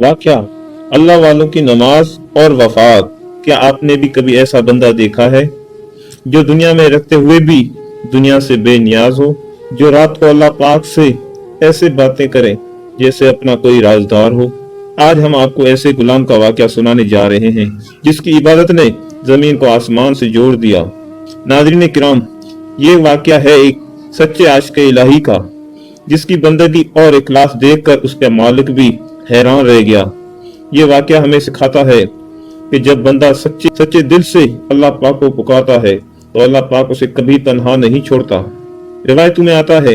वाकया अल्लाह वालों की नमाज और वफात। क्या आपने भी कभी ऐसा बंदा देखा है जो दुनिया में रहते हुए भी दुनिया से बेनियाज हो, जो रात को अल्लाह पाक से ऐसे बातें करे जैसे अपना कोई राजदार हो। आज हम आपको ऐसे गुलाम का वाकया सुनाने जा रहे हैं जिसकी इबादत ने जमीन को आसमान से जोड़ दिया। नाज़रीन किराम, ये वाकया है एक सच्चे आशिक इलाही का, जिसकी बंदगी और इखलास देखकर उसका मालिक भी हैरान रह गया। ये वाकया हमें सिखाता है कि जब बंदा सच्चे सच्चे दिल से अल्लाह पाक को पुकारता है तो अल्लाह पाक उसे कभी तन्हा नहीं छोड़ता। रिवायतों में आता है,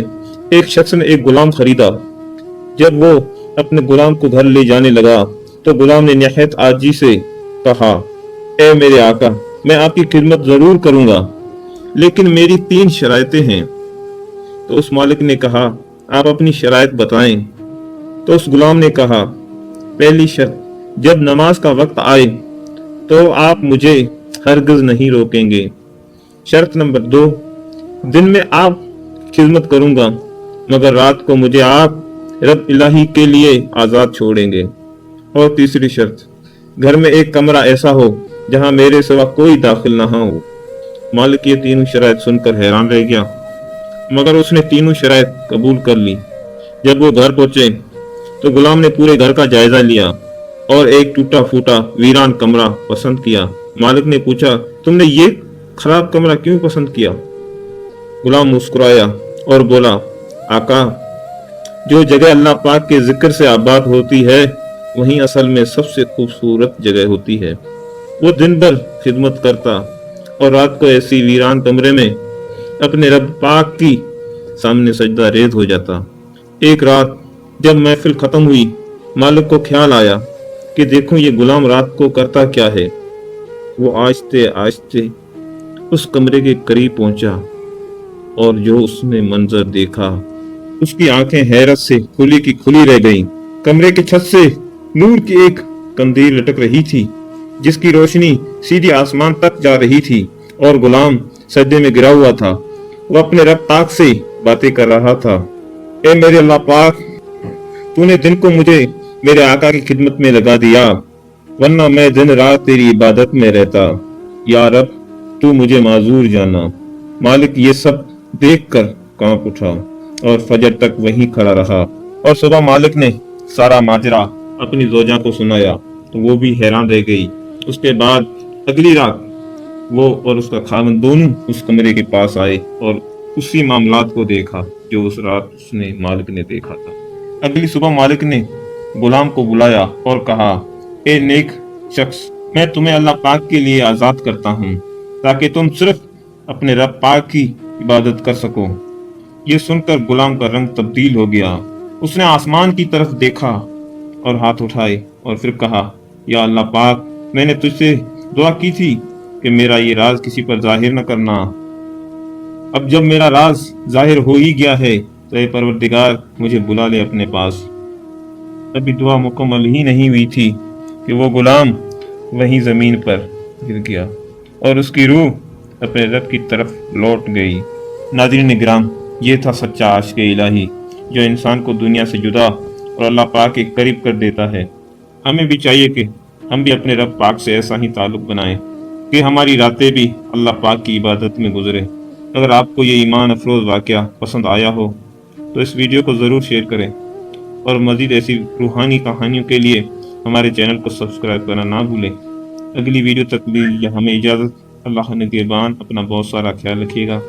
एक शख्स ने एक गुलाम खरीदा। जब वो अपने गुलाम को घर ले जाने लगा तो गुलाम ने निहायत आजी से कहा, ए मेरे आका, मैं आपकी खिदमत जरूर करूंगा, लेकिन मेरी 3 शराइतें हैं। तो उस मालिक ने कहा, आप अपनी शराइत बताएं। तो उस गुलाम ने कहा, पहली शर्त, जब नमाज का वक्त आए तो आप मुझे हरगिज नहीं रोकेंगे। शर्त नंबर 2, दिन में आप खिदमत करूंगा, मगर रात को मुझे आप रब इलाही के लिए आजाद छोड़ेंगे। और तीसरी शर्त, घर में एक कमरा ऐसा हो जहां मेरे सिवा कोई दाखिल ना हो। मालिक ये 3 शराइत सुनकर हैरान रह गया, मगर उसने 3 शराइत कबूल कर ली। जब वो घर पहुंचे तो गुलाम ने पूरे घर का जायजा लिया और एक टूटा फूटा वीरान कमरा पसंद किया। मालिक ने पूछा, तुमने ये खराब कमरा क्यों पसंद किया? गुलाम मुस्कुराया और बोला, आका, जो जगह अल्लाह पाक के जिक्र से आबाद होती है वहीं असल में सबसे खूबसूरत जगह होती है। वो दिन भर खिदमत करता और रात को ऐसी वीरान कमरे में अपने रब पाक की सामने सजदा रेज हो जाता। एक रात जब महफिल खत्म हुई, मालिक को ख्याल आया कि देखूं ये गुलाम रात को करता क्या है। वो आहिस्ते आहिस्ते उस कमरे के करीब पहुंचा और जो उसने मंजर देखा, उसकी आंखें हैरत से खुली की खुली रह गईं। कमरे की छत से नूर की एक कंदील लटक रही थी जिसकी रोशनी सीधी आसमान तक जा रही थी और गुलाम सजदे में गिरा हुआ था। वो अपने रब पाक से बातें कर रहा था, ए मेरे अल्लाह पाक, तूने दिन को मुझे मेरे आका की खिदमत में लगा दिया, वरना मैं दिन रात तेरी इबादत में रहता। या रब, तू मुझे माजूर जाना। मालिक ये सब देखकर कांप उठा और फजर तक वहीं खड़ा रहा। और सुबह मालिक ने सारा माजरा अपनी जोजा को सुनाया तो वो भी हैरान रह गई। उसके बाद अगली रात वो और उसका खामन दोनों उस कमरे के पास आए और उसी मामलात को देखा जो उस रात उसने मालिक ने देखा था। अगली सुबह मालिक ने गुलाम को बुलाया और कहा, ए नेक शख्स, मैं तुम्हें अल्लाह पाक के लिए आजाद करता हूँ ताकि तुम सिर्फ अपने रब पाक की इबादत कर सको। ये सुनकर गुलाम का रंग तब्दील हो गया। उसने आसमान की तरफ देखा और हाथ उठाए और फिर कहा, या अल्लाह पाक, मैंने तुझसे दुआ की थी कि मेरा ये राज किसी पर जाहिर न करना। अब जब मेरा राज जाहिर हो ही गया है तो ए परवरदिगार, मुझे बुला ले अपने पास। अभी दुआ मुकम्मल ही नहीं हुई थी कि वो गुलाम वहीं जमीन पर गिर गया और उसकी रूह अपने रब की तरफ लौट गई। नाज़रीन गिराम, ये था सच्चा आशिक इलाही जो इंसान को दुनिया से जुदा और अल्लाह पाक के करीब कर देता है। हमें भी चाहिए कि हम भी अपने रब पाक से ऐसा ही ताल्लुक बनाएं कि हमारी रातें भी अल्लाह पाक की इबादत में गुजरे। अगर आपको ये ईमान अफरोज़ वाक़या पसंद आया हो तो इस वीडियो को ज़रूर शेयर करें और मज़ीद ऐसी रूहानी कहानियों के लिए हमारे चैनल को सब्सक्राइब करना ना भूलें। अगली वीडियो तक भी हमें इजाज़त। अल्लाह निगहबान, अपना बहुत सारा ख्याल रखिएगा।